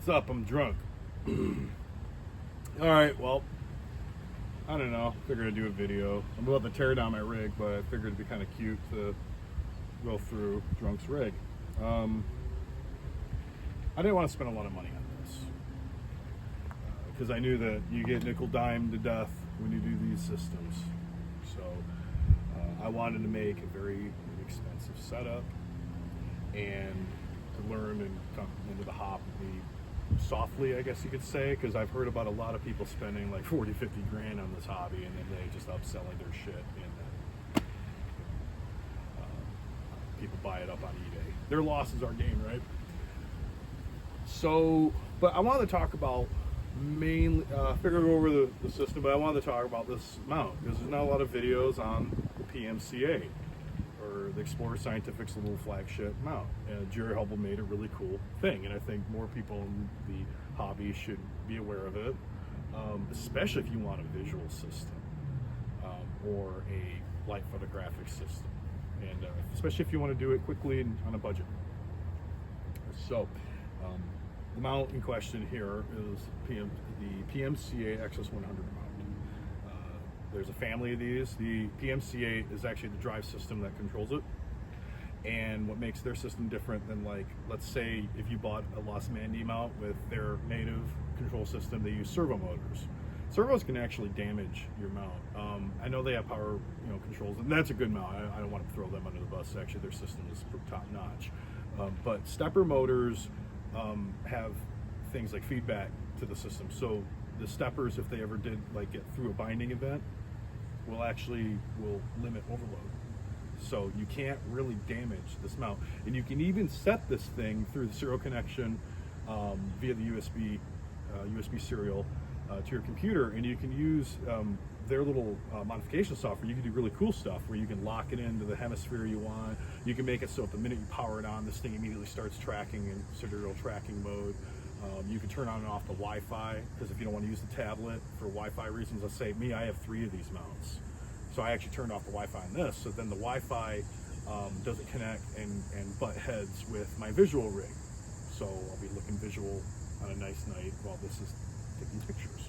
What's up? I'm drunk. Alright, well, I don't know. Figured I'd do a video. I'm about to tear down my rig, but I figured it'd be kind of cute to go through Drunk's rig. I didn't want to spend a lot of money on this because I knew that you get nickel-dime to death when you do these systems. So I wanted to make a very inexpensive setup and to learn and come into the hobby softly, I guess you could say, because I've heard about a lot of people spending like 40, 50 grand on this hobby and then they just upselling their shit and then people buy it up on eBay. Their loss is our gain, right? So, but I wanted to talk about mainly, figured over the system, but I wanted to talk about this mount because there's not a lot of videos on the PMCA or the Explorer Scientific's little flagship mount. Jerry Hubble made a really cool thing, and I think more people in the hobby should be aware of it, especially if you want a visual system or a light photographic system, and especially if you want to do it quickly and on a budget. So the mount in question here is the PMCA IEXOS 100 mount. There's a family of these. The PMCA is actually the drive system that controls it. And what makes their system different than, like, let's say if you bought a Loss Mandy mount with their native control system, they use servo motors. Servos can actually damage your mount. I know they have power, controls, and that's a good mount. I don't want to throw them under the bus. Actually, their system is top notch. But stepper motors have things like feedback to the system. So the steppers, if they ever did like get through a binding event, will limit overload. So you can't really damage this mount. And you can even set this thing through the serial connection via the USB serial to your computer, and you can use their little modification software. You can do really cool stuff where you can lock it into the hemisphere you want. You can make it so if the minute you power it on, this thing immediately starts tracking in serial tracking mode. You can turn on and off the Wi-Fi, because if you don't want to use the tablet for Wi-Fi reasons, let's say me, I have 3 of these mounts. So I actually turned off the Wi-Fi on this, so then the Wi-Fi doesn't connect and butt heads with my visual rig. So I'll be looking visual on a nice night while this is taking pictures.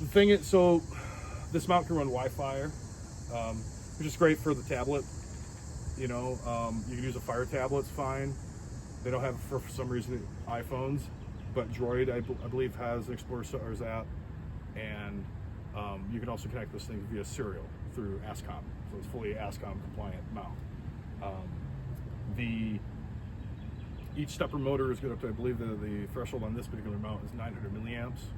The thing is, so this mount can run Wi-Fi, which is great for the tablet. You can use a Fire tablet, it's fine. They don't have, for some reason, iPhones, but Droid, I believe, has an Explorer Stars app, and you can also connect this thing via serial through ASCOM, so it's fully ASCOM compliant mount. Each stepper motor is good up to, I believe, the threshold on this particular mount is 900 milliamps,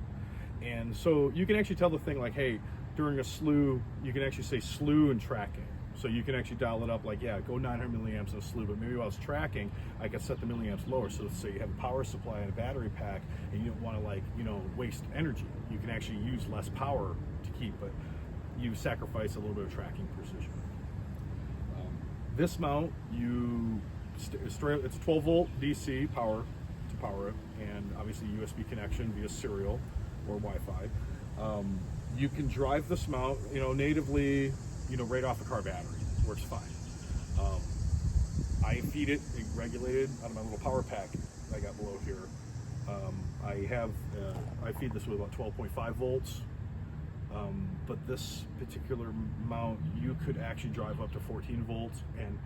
and so you can actually tell the thing, like, hey, during a slew, you can actually say slew and tracking. So you can actually dial it up, like, yeah, go 900 milliamps in a slew, but maybe while I was tracking, I could set the milliamps lower. So let's say you have a power supply and a battery pack, and you don't want to, waste energy. You can actually use less power to keep, but you sacrifice a little bit of tracking precision. This mount, it's 12 volt DC power to power it, and obviously USB connection via serial or Wi-Fi. You can drive this mount, natively, right off a car battery. It works fine. I feed it regulated out of my little power pack I got below here. I feed this with about 12.5 volts. But this particular mount, you could actually drive up to 14 volts, and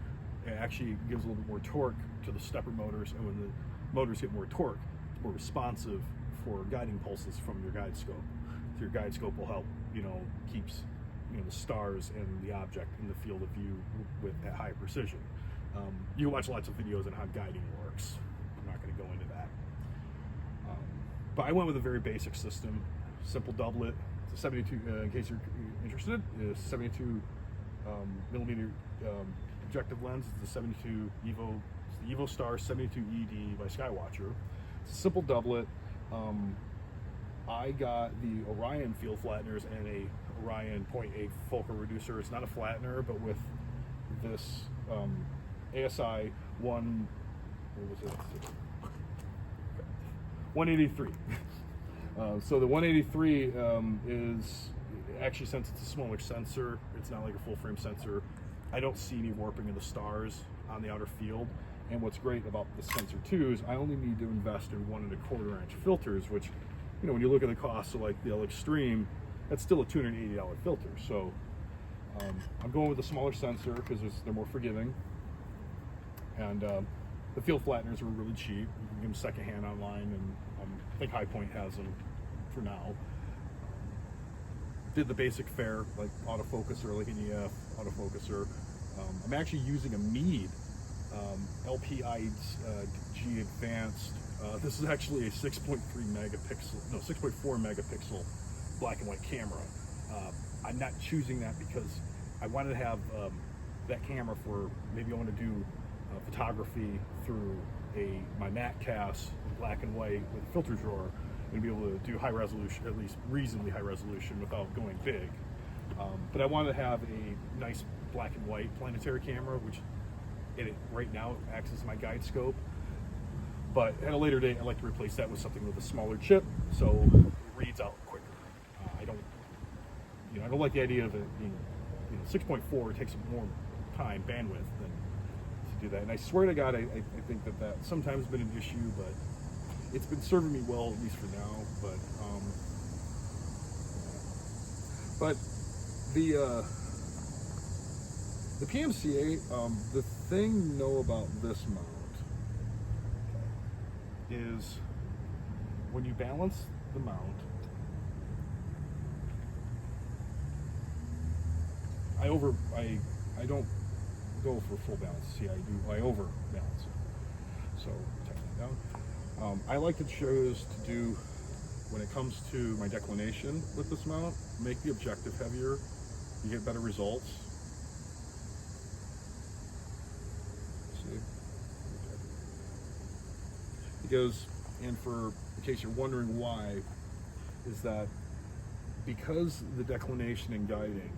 it actually gives a little bit more torque to the stepper motors. And when the motors get more torque, it's more responsive for guiding pulses from your guide scope. So your guide scope will help, keeps the stars and the object in the field of view at high precision. You can watch lots of videos on how guiding works. I'm not going to go into that. But I went with a very basic system, simple doublet. It's a 72, in case you're interested, it's a 72 millimeter objective lens. It's the 72 Evo, it's the Evo Star 72 ED by Skywatcher. It's a simple doublet. I got the Orion field flatteners and a Orion 0.8 focal reducer. It's not a flattener, but with this ASI 183. So the 183 is actually, since it's a smaller sensor, it's not like a full frame sensor. I don't see any warping of the stars on the outer field, And what's great about the sensor too is I only need to invest in 1 1/4 inch filters, which, you know, when you look at the cost of like the L Extreme, that's still a $280 filter. So I'm going with a smaller sensor because they're more forgiving. And the field flatteners are really cheap. You can get them secondhand online, and I think High Point has them for now. Did the basic fare, like autofocuser, like an EF autofocuser. I'm actually using a Meade LPI G Advanced. This is actually a 6.4 megapixel black and white camera. I'm not choosing that because I wanted to have that camera for maybe I want to do photography through my Mac cast in black and white with a filter drawer, and be able to do high resolution, at least reasonably high resolution, without going big. But I wanted to have a nice black and white planetary camera, which right now acts as my guide scope. But at a later date, I'd like to replace that with something with a smaller chip, so it reads out quicker. I don't like the idea of it being, 6.4. It takes more time, bandwidth, than to do that. And I swear to God, I think that sometimes been an issue, but it's been serving me well, at least for now. But the PMCA, the thing to know about this mount is when you balance the mount, I don't go for full balance. See, I over balance it. So tighten it down. I like to choose to do, when it comes to my declination with this mount, make the objective heavier. You get better results. See? Because, and in case you're wondering why, is that because the declination and guiding,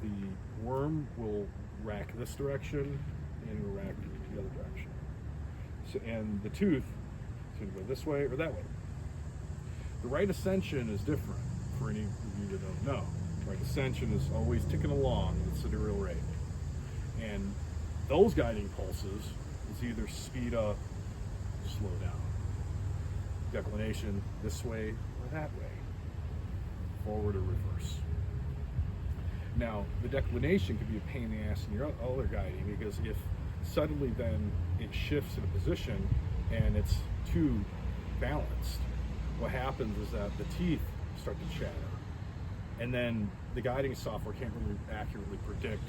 the worm will rack this direction and it will rack the other direction. So, and the tooth is going to go this way or that way. The right ascension is different for any of you that don't know. Right ascension is always ticking along at sidereal rate. And those guiding pulses is either speed up, slow down. Declination this way or that way. Forward or reverse. Now, the declination could be a pain in the ass in your other guiding, because if suddenly then it shifts in a position and it's too balanced, what happens is that the teeth start to chatter. And then the guiding software can't really accurately predict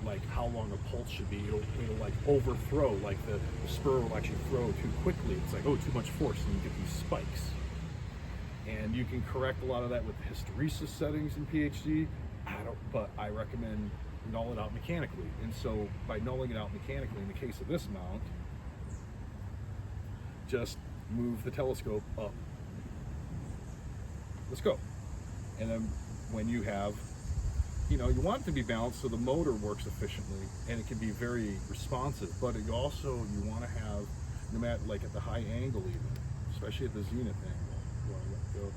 like how long a pulse should be. It'll like overthrow, like the spur will actually throw too quickly. It's like, oh, too much force, and you get these spikes. And you can correct a lot of that with hysteresis settings in PhD. But I recommend null it out mechanically. And so by nulling it out mechanically, in the case of this mount, just move the telescope up. Let's go. And then when you have, you want it to be balanced so the motor works efficiently and it can be very responsive, but you want to have, no matter, like at the high angle even, especially at the zenith angle, you want to let go.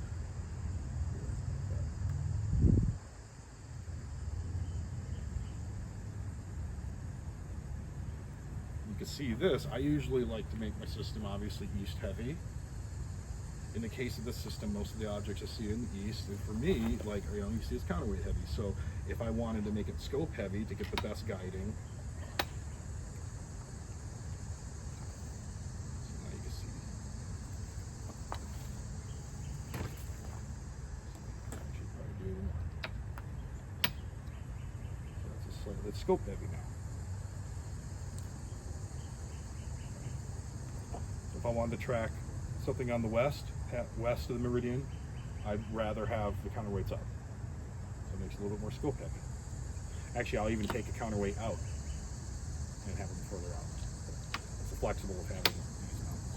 You can see this. I usually like to make my system obviously east heavy. In the case of this system, most of the objects I see in the east, and for me, like, you see it's counterweight heavy. So if I wanted to make it scope heavy to get the best guiding, so now you can see. Actually, probably do more. So it's scope heavy now. So if I wanted to track something on the west of the meridian, I'd rather have the counterweights up. So it makes it a little bit more scope heavy. Actually, I'll even take a counterweight out and have them further out. It's the flexible of having these mounts.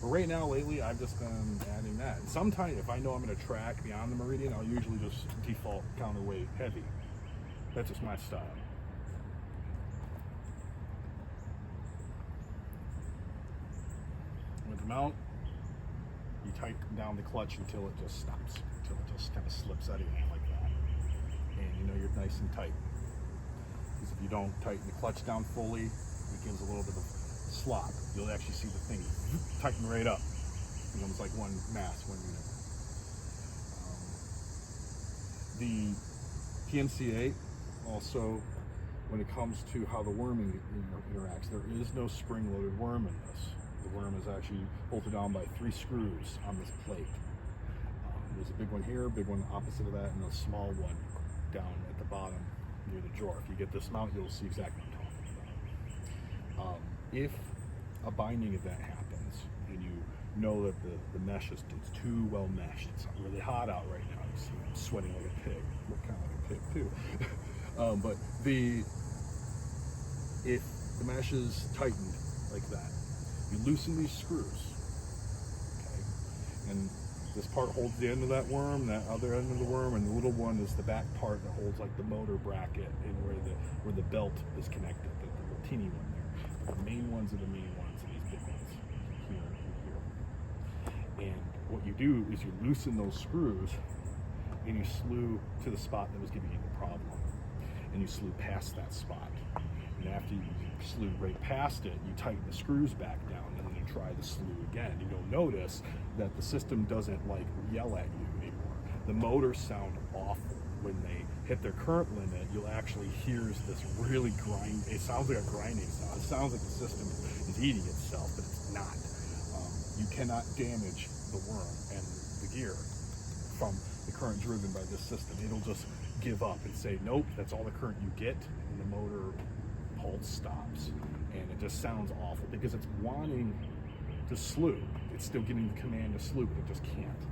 But right now, lately, I've just been adding that. And sometimes, if I know I'm going to track beyond the meridian, I'll usually just default counterweight heavy. That's just my style. With the mount, you tighten down the clutch until it just stops, until it just kind of slips out of you like that. And you're nice and tight. because if you don't tighten the clutch down fully, it gives a little bit of slop. You'll actually see the thing tighten right up. It's almost like one mass, one unit. The PMCA also, when it comes to how the worming interacts, there is no spring-loaded worm in this. The worm is actually bolted down by 3 screws on this plate. There's a big one here, a big one opposite of that, and a small one down at the bottom near the drawer. If you get this mount, you'll see exactly what I'm talking about. If a binding event happens and you know that the mesh it's too well meshed, it's really hot out right now, you see I'm sweating like a pig, look kind of like a pig too. But if the mesh is tightened like that, you loosen these screws, okay, and this part holds the end of that worm, that other end of the worm, and the little one is the back part that holds like the motor bracket and where the belt is connected, the little teeny one there. The main ones are the main ones, and these big ones here and here. And what you do is you loosen those screws and you slew to the spot that was giving you the problem, and you slew past that spot. And after you slew right past it, you tighten the screws back down, and then you try the slew again. And you'll notice that the system doesn't like yell at you anymore. The motors sound awful. When they hit their current limit, you'll actually hear this really grind. It sounds like a grinding sound. It sounds like the system is eating itself, but it's not. You cannot damage the worm and the gear from the current driven by this system. It'll just give up and say, nope, that's all the current you get, and the motor pulse stops, and it just sounds awful because it's wanting to slew. It's still getting the command to slew, but it just can't.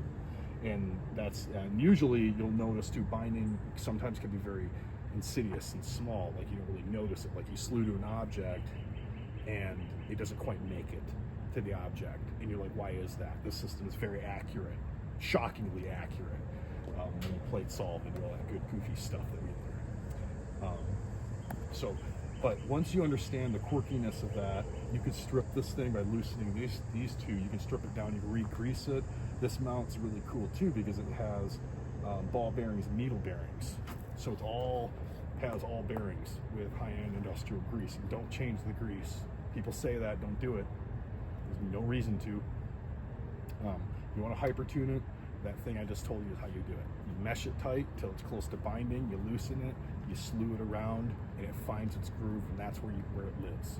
And that's usually you'll notice too, binding sometimes can be very insidious and small, like you don't really notice it, like you slew to an object and it doesn't quite make it to the object, and you're like, why is that? This system is very accurate, shockingly accurate, when you plate solve and do all that good goofy stuff that we learn. But once you understand the quirkiness of that, you can strip this thing by loosening these two. You can strip it down, you can re-grease it. This mount's really cool too because it has ball bearings and needle bearings. So it has all bearings with high-end industrial grease. And don't change the grease. People say that, don't do it. There's no reason to. You want to hyper tune it, that thing I just told you is how you do it. You mesh it tight till it's close to binding, you loosen it, you slew it around, and it finds its groove, and that's where it lives.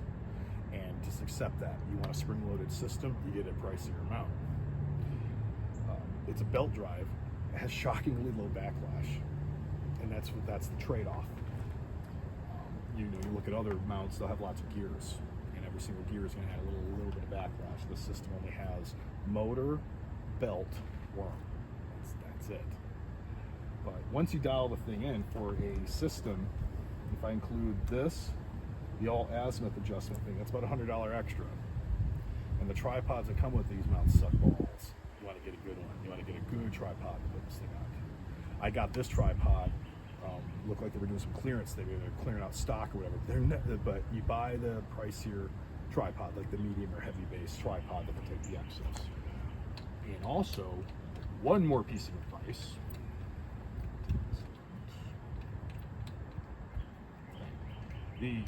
And just accept that. You want a spring-loaded system, you get a pricier mount. It's a belt drive. It has shockingly low backlash, and that's the trade-off. You look at other mounts; they'll have lots of gears, and every single gear is going to add a little bit of backlash. This system only has motor, belt, worm. That's it. But once you dial the thing in for a system, if I include this, the all-azimuth adjustment thing, that's about $100 extra. And the tripods that come with these mounts suck balls. You want to get a good one. You want to get a good tripod to put this thing on. I got this tripod. Looked like they were doing some clearance. They were clearing out stock or whatever. But you buy the pricier tripod, like the medium or heavy base tripod that will take the IEXOS. And also, one more piece of advice. The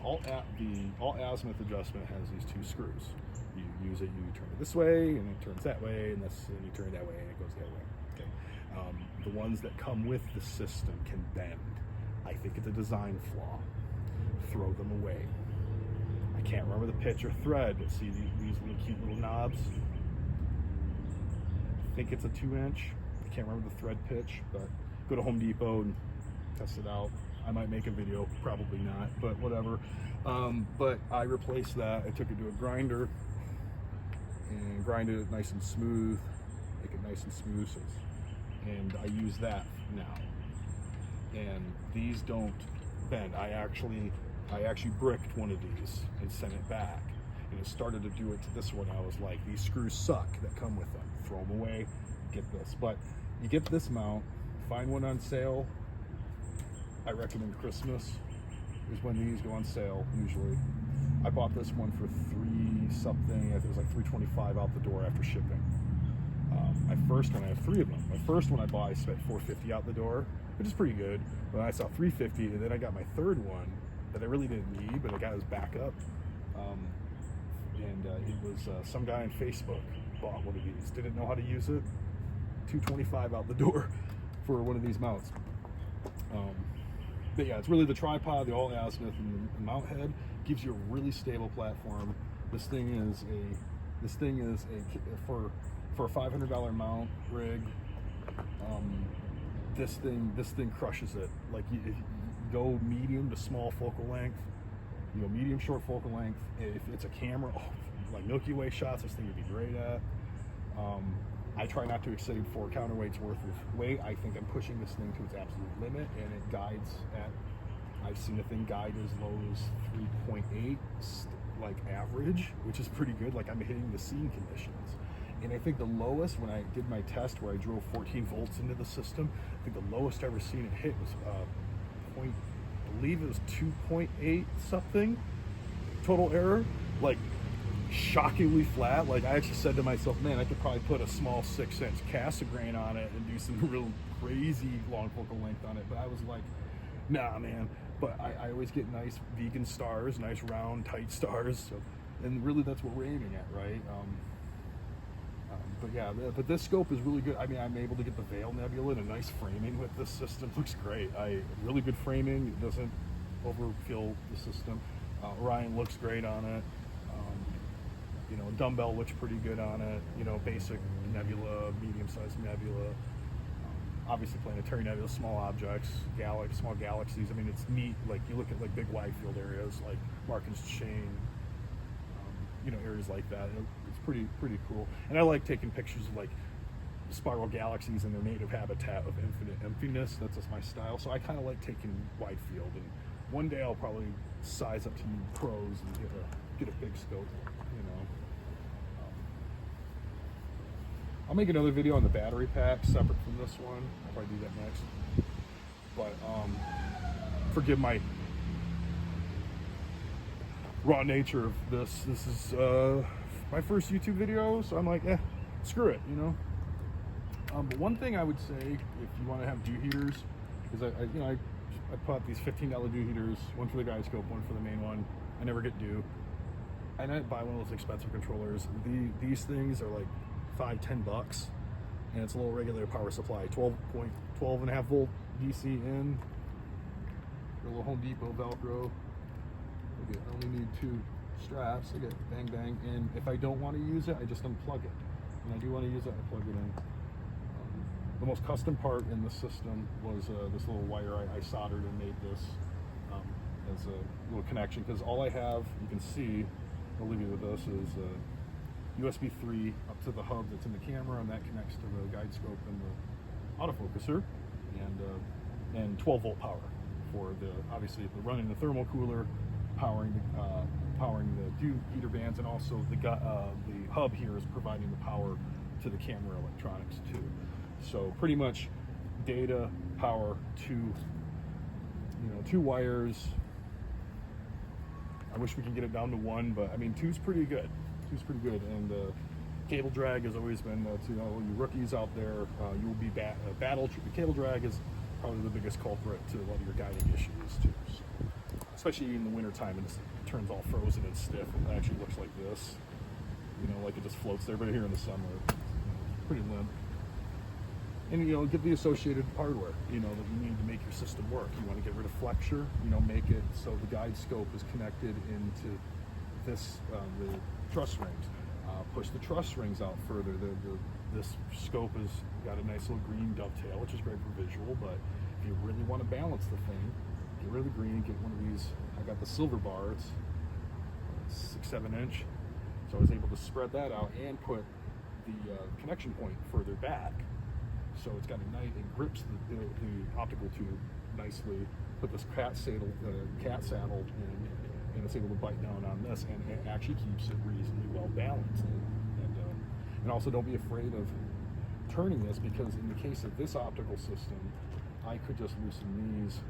all-azimuth adjustment has these 2 screws. You use it, you turn it this way, and it turns that way, and you turn it that way, and it goes that way. Okay. The ones that come with the system can bend. I think it's a design flaw. Throw them away. I can't remember the pitch or thread, but see these little cute little knobs? I think it's a 2-inch. I can't remember the thread pitch, but go to Home Depot and test it out. I might make a video, probably not, but whatever. But I replaced that. I took it to a grinder and grinded it nice and smooth, make it nice and smooth. And I use that now. And these don't bend. I actually bricked one of these and sent it back. And it started to do it to this one. I was like, these screws suck that come with them. Throw them away, get this. But you get this mount, find one on sale. I recommend Christmas is when these go on sale usually. I bought this one for $3 something. I think it was like $3.25 out the door after shipping. My first one, I have 3 of them. My first one I bought, I spent $450 out the door, which is pretty good. But I saw $350, and then I got my third one that I really didn't need, but I got his backup. It was some guy on Facebook bought one of these, didn't know how to use it. $225 out the door for one of these mounts. But yeah, it's really the tripod, the all-azimuth, and the mount head gives you a really stable platform. This thing is for a $500 mount rig. This thing crushes it. Like if you go medium to small focal length, medium short focal length. If it's a camera, like Milky Way shots, this thing would be great at. I try not to exceed 4 counterweights worth of weight. I think I'm pushing this thing to its absolute limit, and it guides at, I've seen the thing guide as low as 3.8, like average, which is pretty good. Like I'm hitting the scene conditions. And I think the lowest, when I did my test where I drove 14 volts into the system, I think the lowest I ever seen it hit was I believe it was 2.8 something total error. Like shockingly flat. Like I actually said to myself, man, I could probably put a small 6-inch Casagrain on it and do some real crazy long focal length on it. But I was like, nah, man. But I always get nice vegan stars, nice round, tight stars. So, and really that's what we're aiming at, right? But yeah, but this scope is really good. I mean, I'm able to get the Veil Nebula and a nice framing with this system. Looks great. Really good framing. It doesn't overfill the system. Orion looks great on it. Dumbbell looks pretty good on it. Basic nebula, medium-sized nebula. Obviously planetary nebula, small objects, small galaxies. I mean, it's neat. Like you look at like big wide field areas like Mark's Chain, areas like that. It's pretty cool. And I like taking pictures of like spiral galaxies in their native habitat of infinite emptiness. That's just my style. So I kind of like taking wide field. And one day I'll probably size up to you pros and get a big scope. I'll make another video on the battery pack separate from this one. I'll probably do that next. But forgive my raw nature of this. This is my first YouTube video, so I'm like, screw it, But one thing I would say, if you want to have dew heaters, is I bought these $15 dew heaters, one for the guide scope, one for the main one. I never get dew. I didn't buy one of those expensive controllers. These things are like $5-10, and it's a little regular power supply. 12.5 volt DC in. A little Home Depot Velcro. I only need 2 straps. I get bang bang. And if I don't want to use it, I just unplug it. When I do want to use it, I plug it in. The most custom part in the system was this little wire I soldered and made this as a little connection, because all I have, you can see, I'll leave you with this, is USB 3 up to the hub that's in the camera, and that connects to the guide scope and the autofocuser, and 12 volt power for obviously the running the thermal cooler, powering the dew heater bands, and also the hub here is providing the power to the camera electronics too. So pretty much data, power, 2 wires. I wish we could get it down to 1, but I mean 2's pretty good. And cable drag has always been, you rookies out there, you will be battle. Cable drag is probably the biggest culprit to a lot of your guiding issues too. So, especially in the wintertime, and it turns all frozen and stiff. It actually looks like this, like it just floats there. But here in the summer, it's pretty limp. And get the associated hardware, that you need to make your system work. You want to get rid of flexure, make it so the guide scope is connected into this the truss rings. Push the truss rings out further. This scope has got a nice little green dovetail, which is great for visual. But if you really want to balance the thing, get rid of the green, get one of these. I got the silver bar. It's 6-7 inch, so I was able to spread that out and put the connection point further back. So it's got it grips the optical tube nicely. Put this cat saddle and it's able to bite down on this, and it actually keeps it reasonably well balanced. And also don't be afraid of turning this, because in the case of this optical system, I could just loosen these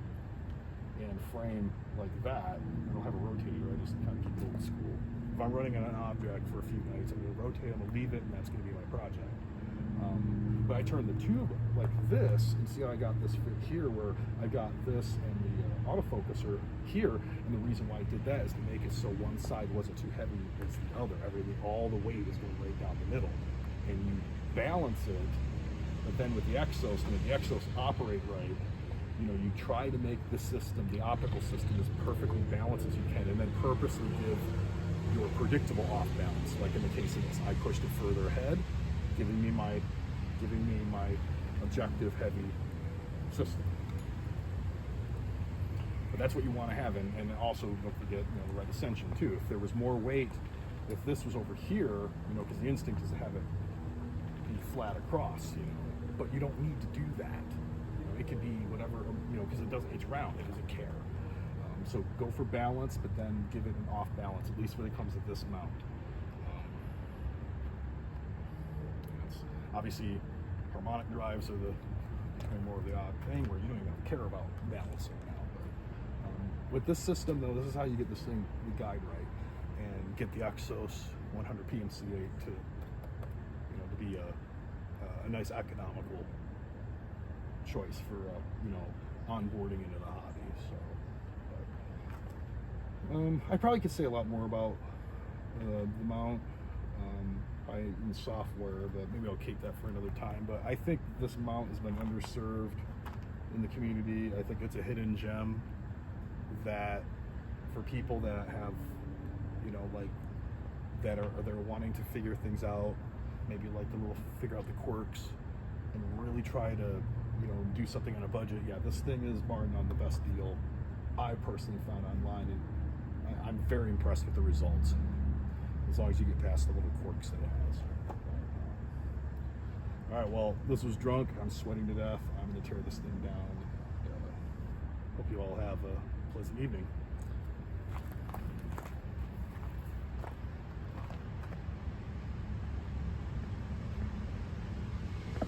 and frame like that. I don't have a rotator, I just kind of keep it old school. If I'm running on an object for a few nights, I'm going to rotate, I'm going to leave it, and that's going to be my project. But I turned the tube like this, and see how I got this fit here, where I got this and the autofocuser here. And the reason why I did that is to make it so one side wasn't too heavy as the other. All the weight is going right down the middle, and you balance it. But then with the IEXOS, to make the IEXOS operate right, you know, you try to make the system, the optical system, as perfectly balanced as you can, and then purposely give your predictable off balance. Like in the case of this, I pushed it further ahead, giving me my objective heavy system. But that's what you want to have, and also don't forget, you know, the right ascension too. If there was more weight, if this was over here, you know, because the instinct is to have it be flat across, you know, but you don't need to do that. You know, it can be whatever, you know, because it's round, it doesn't care. So go for balance, but then give it an off balance, at least when it comes to this mount. Obviously, harmonic drives are more of the odd thing where you don't even care about balancing now. But with this system, though, this is how you get this thing, the guide right, and get the IEXOS 100 PMCA to, you know, to be a nice economical choice for you know, onboarding into the hobby. So, I probably could say a lot more about the mount. In software, but maybe I'll keep that for another time. But I think this mount has been underserved in the community. I think it's a hidden gem that for people that have, you know, like they're wanting to figure things out, maybe like figure out the quirks and really try to, you know, do something on a budget. Yeah, this thing is bar none the best deal I personally found online, and I'm very impressed with the results, as long as you get past the little quirks that it has. All right, well, this was Drunk. I'm sweating to death. I'm going to tear this thing down. Hope you all have a pleasant evening.